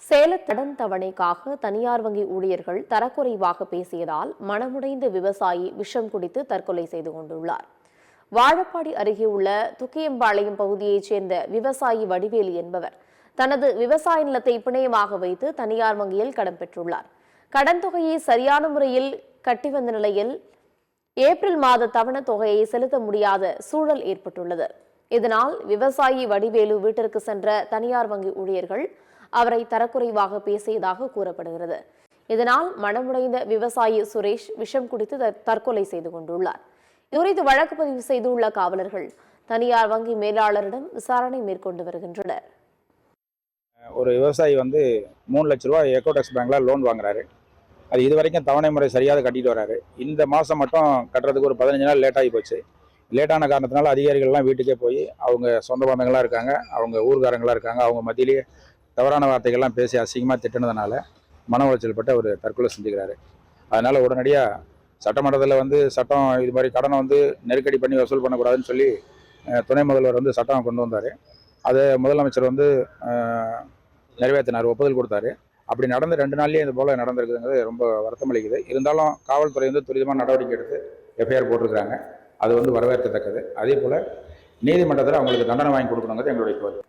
சேலத்தடன் தவணைக்காக தனியார் வங்கி ஊழியர்கள் தரக்குறைவாக பேசியதால் மனமுடைந்த விவசாயி விஷம் குடித்து தற்கொலை செய்து கொண்டுள்ளார். வாழப்பாடி அருகே உள்ள துக்கியம்பாளையம் பகுதியைச் சேர்ந்த விவசாயி வடிவேலு என்பவர் தனது விவசாய நிலத்தை பிணையமாக வைத்து தனியார் வங்கியில் கடன் பெற்றுள்ளார். கடன் தொகையை சரியான முறையில் கட்டி வந்த நிலையில் ஏப்ரல் மாத தவணை தொகையை செலுத்த முடியாத சூழல் ஏற்பட்டுள்ளது. இதனால் விவசாயி வடிவேலு வீட்டிற்கு சென்ற தனியார் வங்கி ஊழியர்கள் அவரை தரக்குறைவாக பேசியதாக கூறப்படுகிறது. இதனால் மனமுடைந்த விவசாயி சுரேஷ் விஷம் குடித்து தற்கொலை செய்து கொண்டுள்ளார். இதுகுறித்து வழக்கு பதிவு செய்துள்ள காவலர்கள் தனியார் வங்கி மேலாளரிடம் விசாரணை மேற்கொண்டு வருகின்றனர். ஒரு விவசாயி 3 லட்ச ரூபாய் எக்கோடெக்ஸ் பேங்க்ல லோன் வாங்குறாரு. அது இது வரைக்கும் தவணை முறை சரியாக கட்டிட்டு வராரு. இந்த மாதம் மட்டும் கட்டுறதுக்கு ஒரு 15 நாள் லேட் ஆகி போச்சு. லேட்டான காரணத்தினால அதிகாரிகள்லாம் வீட்டுக்கே போய் அவங்க சொந்த பந்தங்களாக இருக்காங்க, அவங்க ஊர்காரங்களாக இருக்காங்க, அவங்க மத்தியிலேயே தவறான வார்த்தைகள்லாம் பேசி அசிங்கமாக திட்டினதுனால மன உளைச்சல் பட்டு அவர் தற்கொலை செஞ்சுக்கிறாரு. அதனால் உடனடியாக சட்டமன்றத்தில் சட்டம் இது மாதிரி கடனை நெருக்கடி பண்ணி வசூல் பண்ணக்கூடாதுன்னு சொல்லி துணை முதல்வர் சட்டம் கொண்டு வந்தார். அதை முதலமைச்சர் நிறைவேற்றினார், ஒப்புதல் கொடுத்தாரு. அப்படி நடந்து 2 நாள்லேயே இது போல் நடந்திருக்குதுங்கிறது ரொம்ப வருத்தம் அளிக்குது. இருந்தாலும் காவல்துறை துரிதமாக நடவடிக்கை எடுத்து எஃப்ஐஆர் போட்டிருக்கிறாங்க. அது வரவேற்கத்தக்கது. அதே போல் நீதிமன்றத்தில் அவங்களுக்கு தண்டனை வாங்கி கொடுக்கணுங்கிறது எங்களுடைய கோரிக்கை.